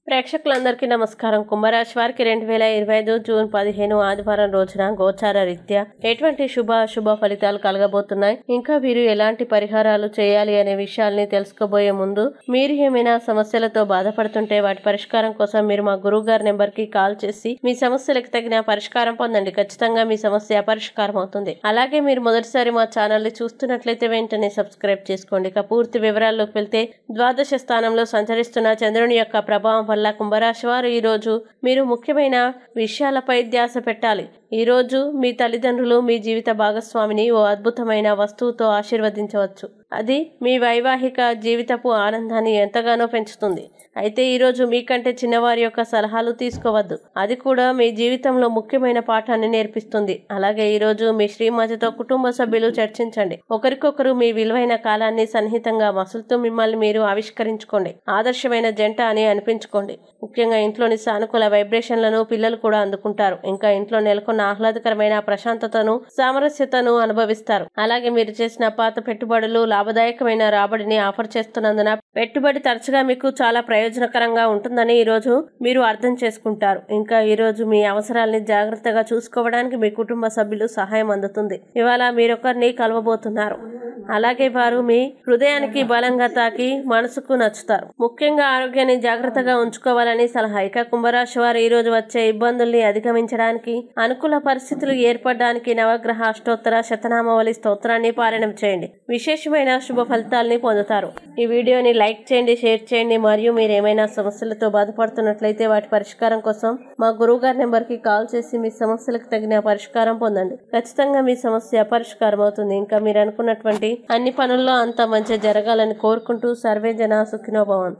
ప్రేక్షకులందరికీ నమస్కారం. కుంభరాశి వారికి 2025 జూన్ 15 ఆదివారం రోజున గోచార రీత్యా ఎటువంటి శుభ ఫలితాలు కలగబోతున్నాయి, ఇంకా వీరు ఎలాంటి పరిహారాలు చేయాలి అనే విషయాల్ని తెలుసుకోబోయే ముందు, మీరు ఏమైనా సమస్యలతో బాధపడుతుంటే వాటి పరిష్కారం కోసం మీరు మా గురువు గారి నెంబర్ కి కాల్ చేసి మీ సమస్యలకు తగిన పరిష్కారం పొందండి. ఖచ్చితంగా మీ సమస్య పరిష్కారం అవుతుంది. అలాగే మీరు మొదటిసారి మా ఛానల్ ని చూస్తున్నట్లయితే వెంటనే సబ్స్క్రైబ్ చేసుకోండి. ఇక పూర్తి వివరాల్లోకి వెళ్తే, ద్వాదశ స్థానంలో సంచరిస్తున్న చంద్రుని యొక్క ప్రభావం వల్ల కుంభరాశి వారు ఈ రోజు మీరు ముఖ్యమైన విషయాలపై ధ్యాస పెట్టాలి. ఈ రోజు మీ తల్లిదండ్రులు మీ జీవిత భాగస్వామిని ఓ అద్భుతమైన వస్తువుతో ఆశీర్వదించవచ్చు. అది మీ వైవాహిక జీవితపు ఆనందాన్ని ఎంతగానో పెంచుతుంది. అయితే ఈరోజు మీకంటే చిన్నవారి యొక్క సలహాలు తీసుకోవద్దు. అది కూడా మీ జీవితంలో ముఖ్యమైన పాఠాన్ని నేర్పిస్తుంది. అలాగే ఈరోజు మీ శ్రీమతితో కుటుంబ సభ్యులు చర్చించండి. ఒకరికొకరు మీ విలువైన కాలాన్ని సన్నిహితంగా మసులుతూ మిమ్మల్ని మీరు ఆవిష్కరించుకోండి. ఆదర్శమైన జంట అని అనిపించుకోండి. ముఖ్యంగా ఇంట్లోని సానుకూల వైబ్రేషన్లను పిల్లలు కూడా అందుకుంటారు. ఇంకా ఇంట్లో నెలకొన్న ఆహ్లాదకరమైన ప్రశాంతతను, సామరస్యతను అనుభవిస్తారు. అలాగే మీరు చేసిన పాత పెట్టుబడులు లాభదాయకమైన రాబడిని ఆఫర్ చేస్తున్నందున పెట్టుబడి తరచుగా మీకు చాలా ప్రయోజనకరంగా ఉంటుందని ఈరోజు మీరు అర్థం చేసుకుంటారు. ఇంకా ఈరోజు మీ అవసరాల్ని జాగ్రత్తగా చూసుకోవడానికి మీ కుటుంబ సభ్యులు సహాయం అందుతుంది. ఇవాళ మీరొకరిని కలవబోతున్నారు. అలాగే వారు మీ హృదయానికి బలంగా తాకి మనసుకు నచ్చుతారు. ముఖ్యంగా ఆరోగ్యాన్ని జాగ్రత్తగా ఉంచుకోవాలని సలహా. ఇక కుంభరాశి వారు ఈ రోజు వచ్చే ఇబ్బందుల్ని అధిగమించడానికి, అనుకూల పరిస్థితులు ఏర్పడడానికి నవగ్రహ అష్టోత్తర శతనామావళి స్తోత్రాన్ని పారాయణం చేయండి. విశేషమైన శుభ ఫలితాలని పొందుతారు. ఈ వీడియోని లైక్ చేయండి, షేర్ చేయండి. మరియు మీరు ఏమైనా సమస్యలతో బాధపడుతున్నట్లయితే వాటి పరిష్కారం కోసం మా గురువు గారి నెంబర్ కి కాల్ చేసి మీ సమస్యలకు తగిన పరిష్కారం పొందండి. ఖచ్చితంగా మీ సమస్య పరిష్కారం అవుతుంది. ఇంకా మీరు అనుకున్నటువంటి అన్ని పనుల్లో అంతా మంచి జరగాలని కోరుకుంటూ సర్వే జన సుఖినో భవంతు.